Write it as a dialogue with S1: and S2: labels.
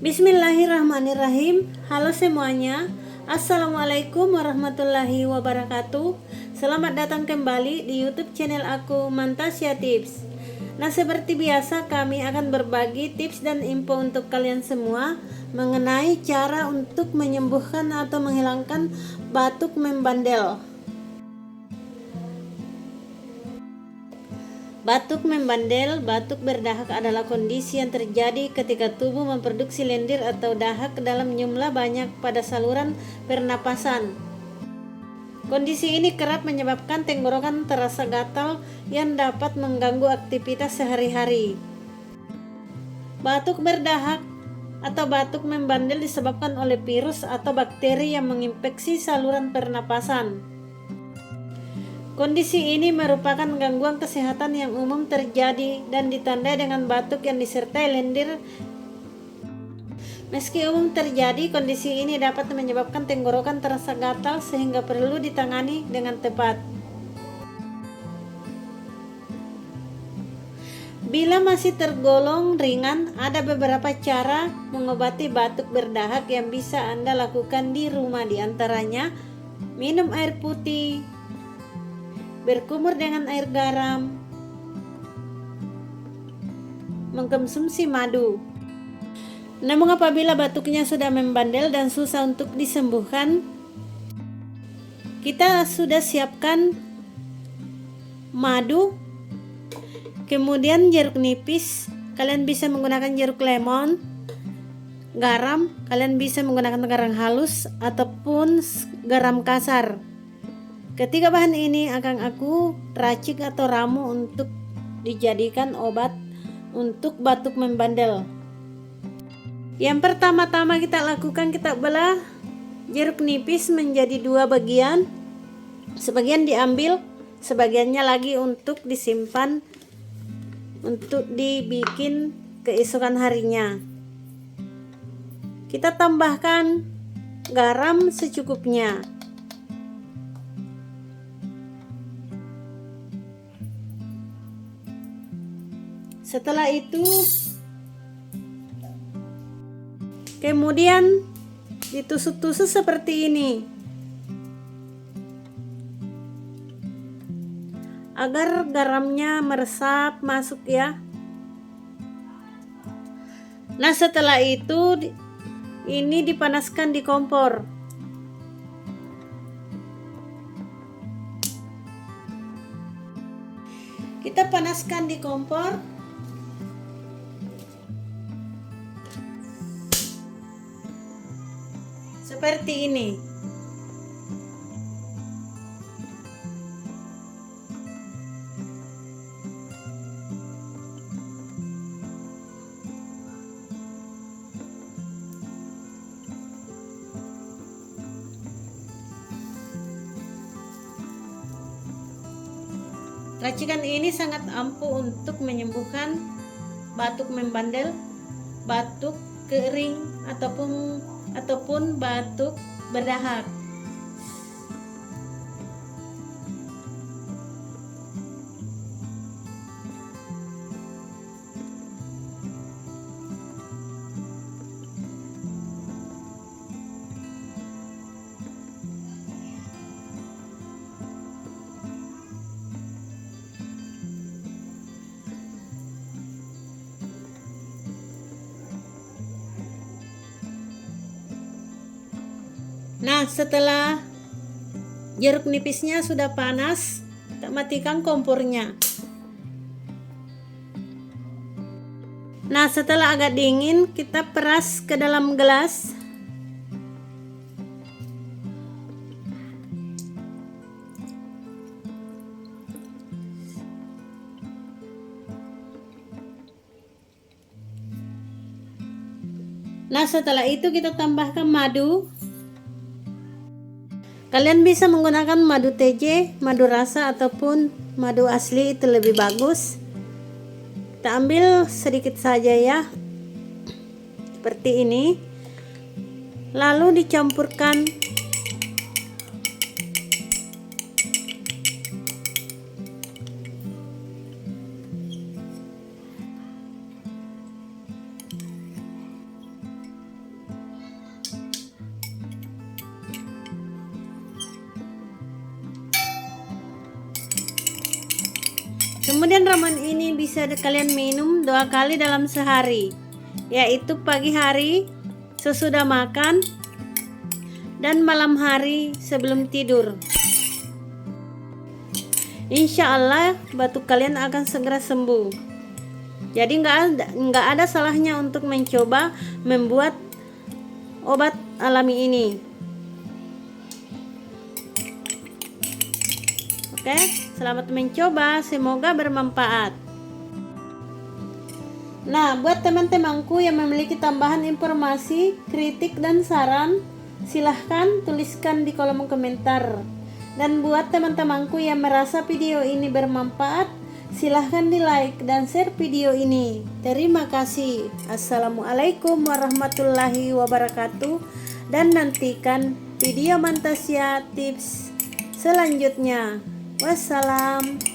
S1: Bismillahirrahmanirrahim. Halo semuanya. Assalamualaikum warahmatullahi wabarakatuh. Selamat datang kembali di YouTube channel aku, Mantasya Tips. Nah, seperti biasa kami akan berbagi tips dan info untuk kalian semua mengenai cara untuk menyembuhkan atau menghilangkan batuk membandel. Batuk membandel, batuk berdahak adalah kondisi yang terjadi ketika tubuh memproduksi lendir atau dahak dalam jumlah banyak pada saluran pernapasan. Kondisi ini kerap menyebabkan tenggorokan terasa gatal yang dapat mengganggu aktivitas sehari-hari. Batuk berdahak atau batuk membandel disebabkan oleh virus atau bakteri yang menginfeksi saluran pernapasan. Kondisi ini merupakan gangguan kesehatan yang umum terjadi dan ditandai dengan batuk yang disertai lendir. Meski umum terjadi, kondisi ini dapat menyebabkan tenggorokan terasa gatal sehingga perlu ditangani dengan tepat. Bila masih tergolong ringan, ada beberapa cara mengobati batuk berdahak yang bisa Anda lakukan di rumah, di antaranya minum air putih, berkumur dengan air garam, mengkonsumsi madu. Namun apabila batuknya sudah membandel dan susah untuk disembuhkan, kita sudah siapkan madu, kemudian jeruk nipis, kalian bisa menggunakan jeruk lemon, garam, kalian bisa menggunakan garam halus ataupun garam kasar. Ketiga bahan ini akan aku racik atau ramu untuk dijadikan obat untuk batuk membandel. Yang pertama-tama kita lakukan, kita belah jeruk nipis menjadi dua bagian. Sebagian diambil, sebagiannya lagi untuk disimpan untuk dibikin keesokan harinya. Kita tambahkan garam secukupnya. Setelah itu kemudian ditusuk-tusuk seperti ini agar garamnya meresap masuk ya. Nah, setelah itu ini dipanaskan di kompor. Kita panaskan di kompor seperti ini. Racikan ini sangat ampuh untuk menyembuhkan batuk membandel, batuk kering ataupun batuk berdahak. Nah, setelah jeruk nipisnya sudah panas, kita matikan kompornya. Nah, setelah agak dingin, kita peras ke dalam gelas. Nah, setelah itu kita tambahkan madu. Kalian bisa menggunakan madu TJ, madu rasa ataupun madu asli, itu lebih bagus. Kita ambil sedikit saja ya, seperti ini. Lalu dicampurkan Kemudian ramuan ini bisa kalian minum 2 kali dalam sehari, yaitu pagi hari sesudah makan dan malam hari sebelum tidur. Insya Allah batuk kalian akan segera sembuh. Jadi nggak ada salahnya untuk mencoba membuat obat alami ini. Oke, selamat mencoba, semoga bermanfaat. Nah, buat teman-temanku yang memiliki tambahan informasi, kritik dan saran, silahkan tuliskan di kolom komentar. Dan buat teman-temanku yang merasa video ini bermanfaat, silahkan di like dan share video ini. Terima kasih. Assalamualaikum warahmatullahi wabarakatuh. Dan nantikan video Mantasya tips selanjutnya. Wassalam.